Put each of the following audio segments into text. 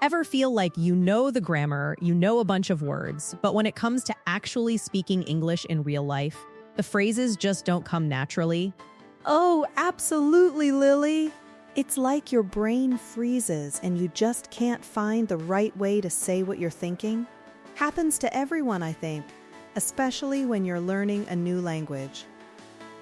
Ever feel like you know the grammar, you know a bunch of words, but when it comes to actually speaking English in real life, the phrases just don't come naturally? Oh, absolutely, Lily. It's like your brain freezes and you just can't find the right way to say what you're thinking. Happens to everyone, I think, especially when you're learning a new language.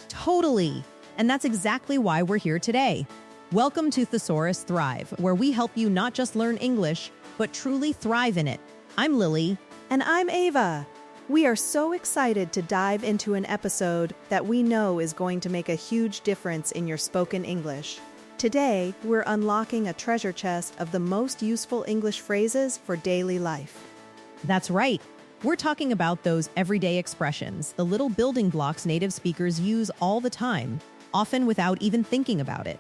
Totally. And that's exactly why we're here today. Welcome to Thesaurus Thrive, where we help you not just learn English, but truly thrive in it. I'm Lily. And I'm Ava. We are so excited to dive into an episode that we know is going to make a huge difference in your spoken English. Today, we're unlocking a treasure chest of the most useful English phrases for daily life. That's right. We're talking about those everyday expressions, the little building blocks native speakers use all the time, often without even thinking about it.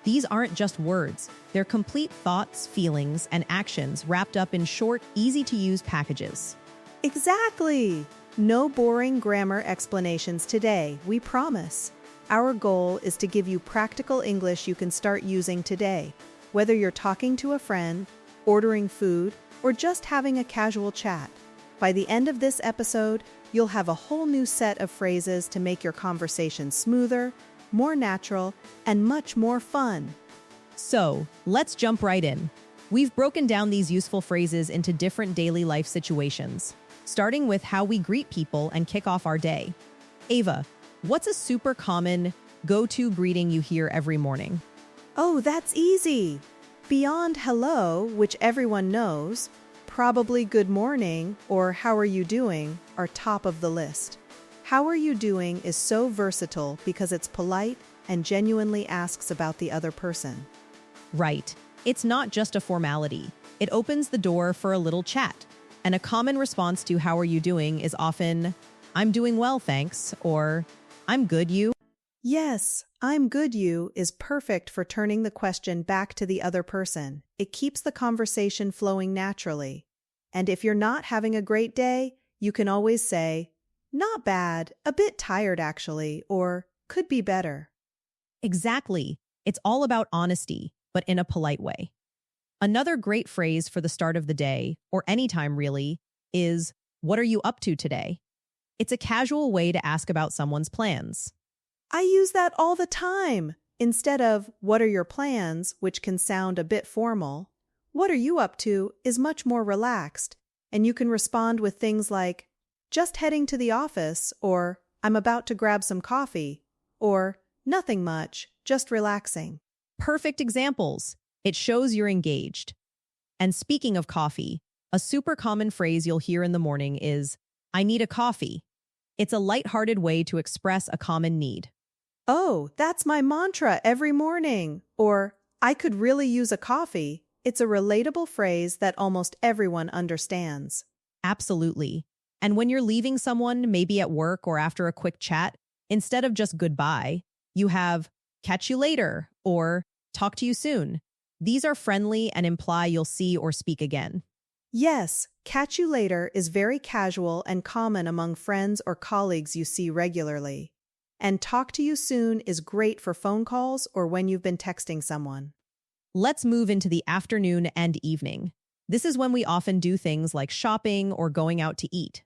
These aren't just words. They're complete thoughts, feelings, and actions wrapped up in short, easy-to-use packages. Exactly! No boring grammar explanations today, we promise. Our goal is to give you practical English you can start using today, whether you're talking to a friend, ordering food, or just having a casual chat. By the end of this episode, you'll have a whole new set of phrases to make your conversation smoother, more natural, and much more fun. So, let's jump right in. We've broken down these useful phrases into different daily life situations, starting with how we greet people and kick off our day. Ava, what's a super common go-to greeting you hear every morning? Oh, that's easy. Beyond hello, which everyone knows, probably good morning or how are you doing are top of the list. How are you doing is so versatile because it's polite and genuinely asks about the other person. Right. It's not just a formality. It opens the door for a little chat. And a common response to how are you doing is often, I'm doing well, thanks, or I'm good, you. Yes, I'm good, you is perfect for turning the question back to the other person. It keeps the conversation flowing naturally. And if you're not having a great day, you can always say, not bad, a bit tired actually, or could be better. Exactly. It's all about honesty, but in a polite way. Another great phrase for the start of the day, or anytime really, is, what are you up to today? It's a casual way to ask about someone's plans. I use that all the time. Instead of, what are your plans, which can sound a bit formal, what are you up to is much more relaxed, and you can respond with things like, just heading to the office, or I'm about to grab some coffee, or nothing much, just relaxing. Perfect examples. It shows you're engaged. And speaking of coffee, a super common phrase you'll hear in the morning is, I need a coffee. It's a lighthearted way to express a common need. Oh, that's my mantra every morning. Or, I could really use a coffee. It's a relatable phrase that almost everyone understands. Absolutely. And when you're leaving someone, maybe at work or after a quick chat, instead of just goodbye, you have catch you later or talk to you soon. These are friendly and imply you'll see or speak again. Yes, catch you later is very casual and common among friends or colleagues you see regularly. And talk to you soon is great for phone calls or when you've been texting someone. Let's move into the afternoon and evening. This is when we often do things like shopping or going out to eat.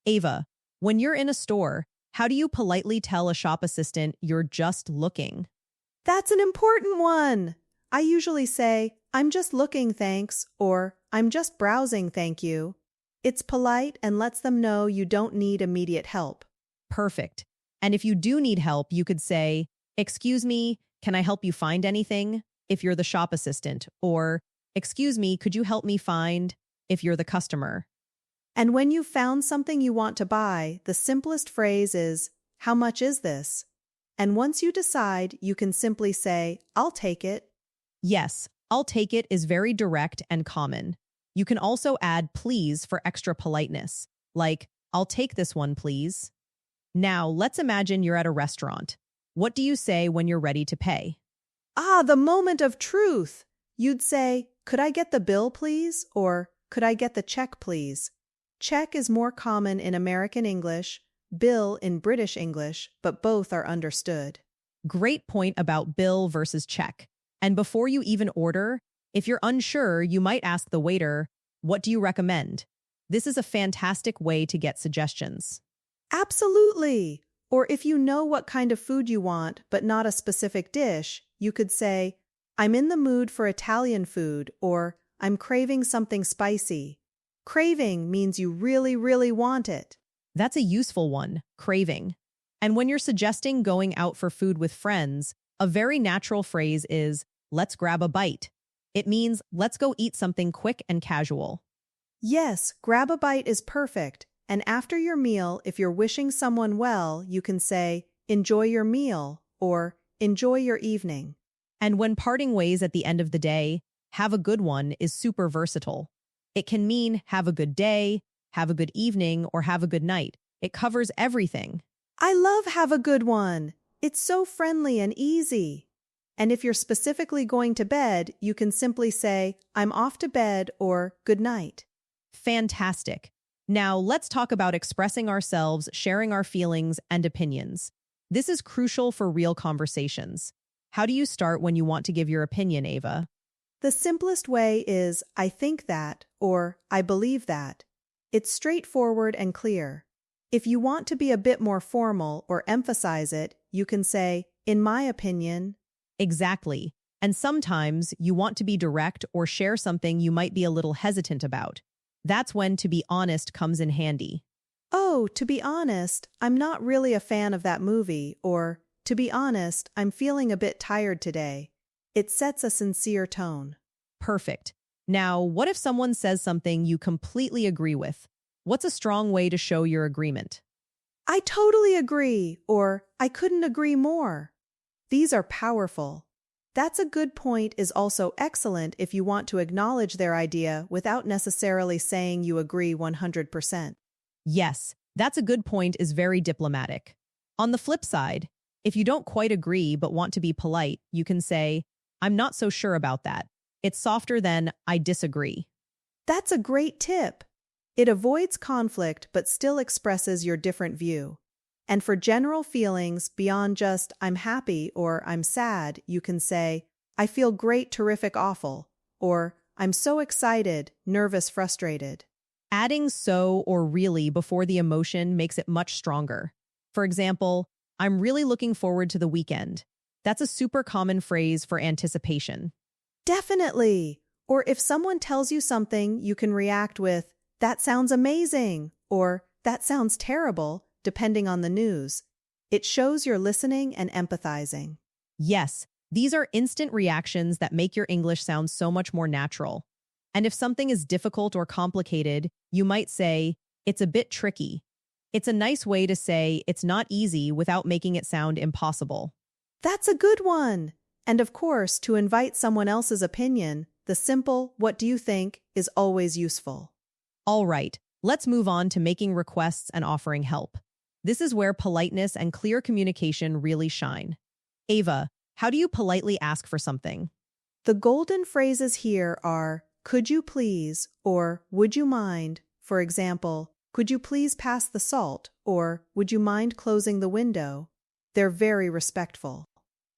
Ava, when you're in a store, how do you politely tell a shop assistant you're just looking? That's an important one. I usually say, I'm just looking, thanks, or I'm just browsing, thank you. It's polite and lets them know you don't need immediate help. Perfect. And if you do need help, you could say, excuse me, can I help you find anything? If you're the shop assistant, or excuse me, could you help me find if you're the customer? And when you've found something you want to buy, the simplest phrase is, how much is this? And once you decide, you can simply say, I'll take it. Yes, I'll take it is very direct and common. You can also add please for extra politeness, like, I'll take this one, please. Now, let's imagine you're at a restaurant. What do you say when you're ready to pay? Ah, the moment of truth! You'd say, could I get the bill, please? Or, could I get the check, please? Check is more common in American English, bill in British English, but both are understood. Great point about bill versus check. And before you even order, If you're unsure, you might ask the waiter, "What do you recommend?" This is a fantastic way to get suggestions. Absolutely! Or if you know what kind of food you want, but not a specific dish, you could say, I'm in the mood for Italian food, or I'm craving something spicy. Craving means you really, really want it. That's a useful one, craving. And when you're suggesting going out for food with friends, a very natural phrase is, "Let's grab a bite." It means, let's go eat something quick and casual. Yes, grab a bite is perfect. And after your meal, if you're wishing someone well, you can say, enjoy your meal, or enjoy your evening. And when parting ways at the end of the day, have a good one is super versatile. It can mean have a good day, have a good evening, or have a good night. It covers everything. I love have a good one. It's so friendly and easy. And if you're specifically going to bed, you can simply say, I'm off to bed, or good night. Fantastic. Now, let's talk about expressing ourselves, sharing our feelings and opinions. This is crucial for real conversations. How do you start when you want to give your opinion, Ava? The simplest way is, I think that, or I believe that. It's straightforward and clear. If you want to be a bit more formal or emphasize it, you can say, in my opinion. Exactly. And sometimes you want to be direct or share something you might be a little hesitant about. That's when to be honest comes in handy. Oh, to be honest, I'm not really a fan of that movie, or, to be honest, I'm feeling a bit tired today. It sets a sincere tone. Perfect. Now, what if someone says something you completely agree with? What's a strong way to show your agreement? I totally agree, or I couldn't agree more. These are powerful. That's a good point is also excellent if you want to acknowledge their idea without necessarily saying you agree 100%. Yes, that's a good point is very diplomatic. On the flip side, if you don't quite agree but want to be polite, you can say, I'm not so sure about that. It's softer than I disagree. That's a great tip. It avoids conflict but still expresses your different view. And for general feelings beyond just I'm happy or I'm sad, you can say, I feel great, terrific, awful, or I'm so excited, nervous, frustrated. Adding so or really before the emotion makes it much stronger. For example, I'm really looking forward to the weekend. That's a super common phrase for anticipation. Definitely. Or if someone tells you something, you can react with, that sounds amazing, or that sounds terrible, depending on the news. It shows you're listening and empathizing. Yes, these are instant reactions that make your English sound so much more natural. And if something is difficult or complicated, you might say, it's a bit tricky. It's a nice way to say it's not easy without making it sound impossible. That's a good one. And of course, to invite someone else's opinion, the simple, what do you think, is always useful. All right, let's move on to making requests and offering help. This is where politeness and clear communication really shine. Ava, how do you politely ask for something? The golden phrases here are, could you please, or would you mind? For example, could you please pass the salt, or would you mind closing the window? They're very respectful.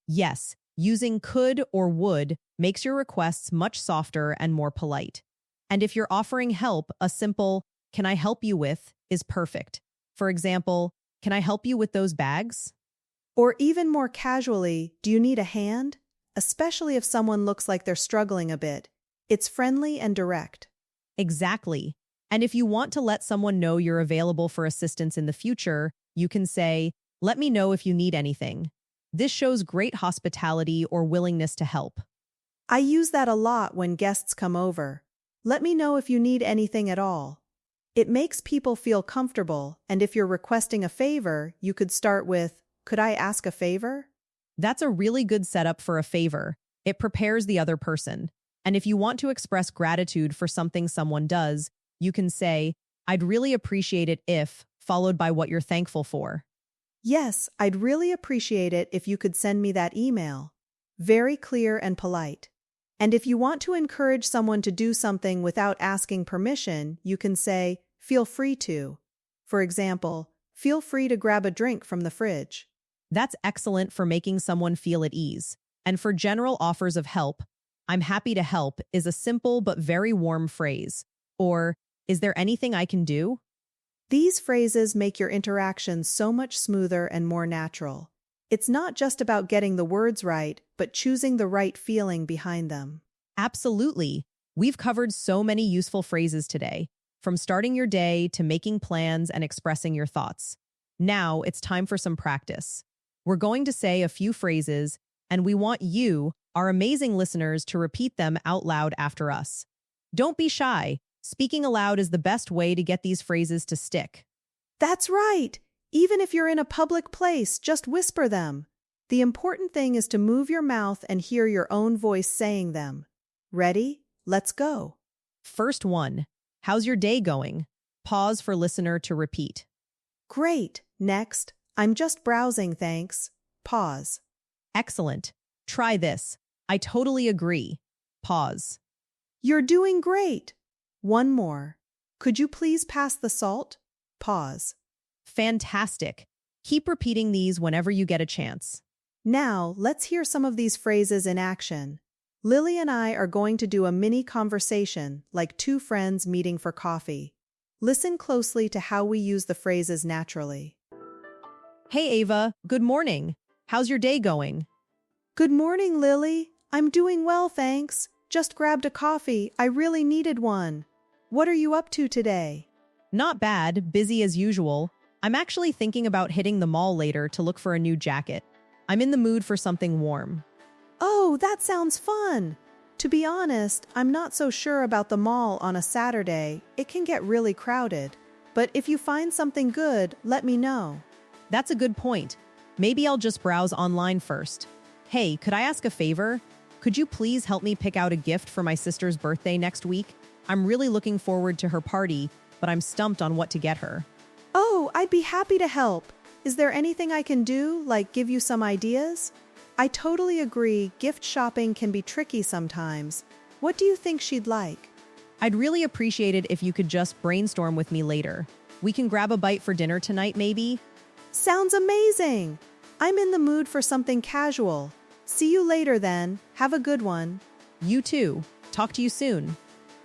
Yes, using could or would makes your requests much softer and more polite. And if you're offering help, a simple, can I help you with, is perfect. For example, can I help you with those bags? Or even more casually, do you need a hand? Especially if someone looks like they're struggling a bit. It's friendly and direct. Exactly. And if you want to let someone know you're available for assistance in the future, you can say, let me know if you need anything. This shows great hospitality or willingness to help. I use that a lot when guests come over. Let me know if you need anything at all. It makes people feel comfortable, and if you're requesting a favor, you could start with, could I ask a favor? That's a really good setup for a favor. It prepares the other person. And if you want to express gratitude for something someone does, you can say, I'd really appreciate it if, followed by what you're thankful for. Yes, I'd really appreciate it if you could send me that email. Very clear and polite. And if you want to encourage someone to do something without asking permission, you can say, feel free to. For example, feel free to grab a drink from the fridge. That's excellent for making someone feel at ease. And for general offers of help, I'm happy to help is a simple but very warm phrase. Or, is there anything I can do? These phrases make your interactions so much smoother and more natural. It's not just about getting the words right, but choosing the right feeling behind them. Absolutely. We've covered so many useful phrases today, from starting your day to making plans and expressing your thoughts. Now it's time for some practice. We're going to say a few phrases, and we want you, our amazing listeners, to repeat them out loud after us. Don't be shy. Speaking aloud is the best way to get these phrases to stick. That's right! Even if you're in a public place, just whisper them. The important thing is to move your mouth and hear your own voice saying them. Ready? Let's go. First one, how's your day going? Pause for listener to repeat. Great. Next, I'm just browsing, thanks. Pause. Excellent. Try this. I totally agree. Pause. You're doing great. One more. Could you please pass the salt? Pause. Fantastic. Keep repeating these whenever you get a chance. Now, let's hear some of these phrases in action. Lily and I are going to do a mini conversation, like two friends meeting for coffee. Listen closely to how we use the phrases naturally. Hey Ava, good morning. How's your day going? Good morning, Lily. I'm doing well, thanks. Just grabbed a coffee. I really needed one. What are you up to today? Not bad, busy as usual. I'm actually thinking about hitting the mall later to look for a new jacket. I'm in the mood for something warm. Oh, that sounds fun. To be honest, I'm not so sure about the mall on a Saturday. It can get really crowded. But if you find something good, let me know. That's a good point. Maybe I'll just browse online first. Hey, could I ask a favor? Could you please help me pick out a gift for my sister's birthday next week? I'm really looking forward to her party, but I'm stumped on what to get her. Oh, I'd be happy to help. Is there anything I can do, like give you some ideas? I totally agree, gift shopping can be tricky sometimes. What do you think she'd like? I'd really appreciate it if you could just brainstorm with me later. We can grab a bite for dinner tonight, maybe? Sounds amazing! I'm in the mood for something casual. See you later then. Have a good one. You too. Talk to you soon.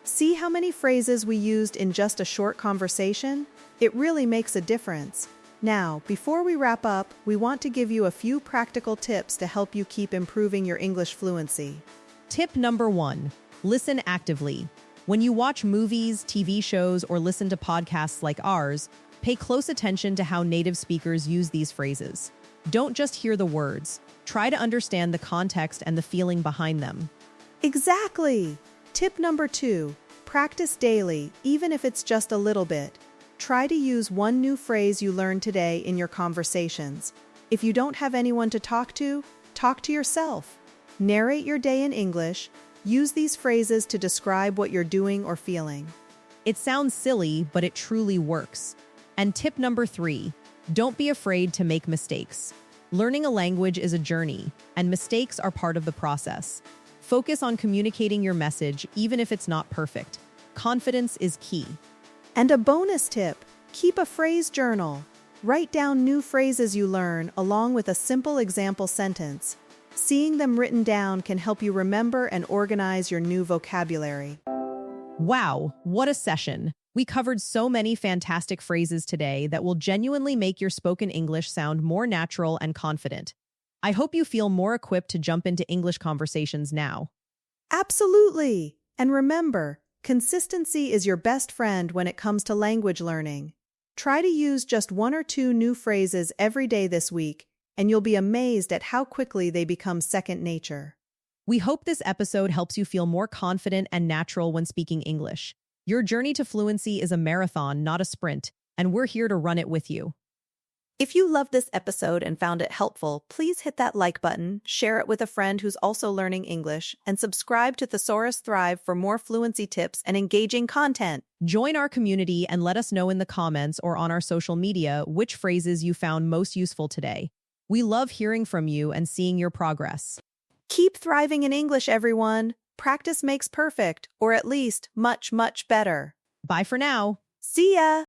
See how many phrases we used in just a short conversation? It really makes a difference. Now, before we wrap up, we want to give you a few practical tips to help you keep improving your English fluency. Tip number 1, listen actively. When you watch movies, TV shows, or listen to podcasts like ours, pay close attention to how native speakers use these phrases. Don't just hear the words. Try to understand the context and the feeling behind them. Exactly! Tip number 2, practice daily, even if it's just a little bit. Try to use one new phrase you learned today in your conversations. If you don't have anyone to talk to yourself. Narrate your day in English. Use these phrases to describe what you're doing or feeling. It sounds silly, but it truly works. And tip number 3, don't be afraid to make mistakes. Learning a language is a journey, and mistakes are part of the process. Focus on communicating your message, even if it's not perfect. Confidence is key. And a bonus tip, keep a phrase journal. Write down new phrases you learn along with a simple example sentence. Seeing them written down can help you remember and organize your new vocabulary. Wow, what a session! We covered so many fantastic phrases today that will genuinely make your spoken English sound more natural and confident. I hope you feel more equipped to jump into English conversations now. Absolutely! And remember, consistency is your best friend when it comes to language learning. Try to use just 1 or 2 new phrases every day this week, and you'll be amazed at how quickly they become second nature. We hope this episode helps you feel more confident and natural when speaking English. Your journey to fluency is a marathon, not a sprint, and we're here to run it with you. If you loved this episode and found it helpful, please hit that like button, share it with a friend who's also learning English, and subscribe to Thesaurus Thrive for more fluency tips and engaging content. Join our community and let us know in the comments or on our social media which phrases you found most useful today. We love hearing from you and seeing your progress. Keep thriving in English, everyone. Practice makes perfect, or at least much, much better. Bye for now. See ya!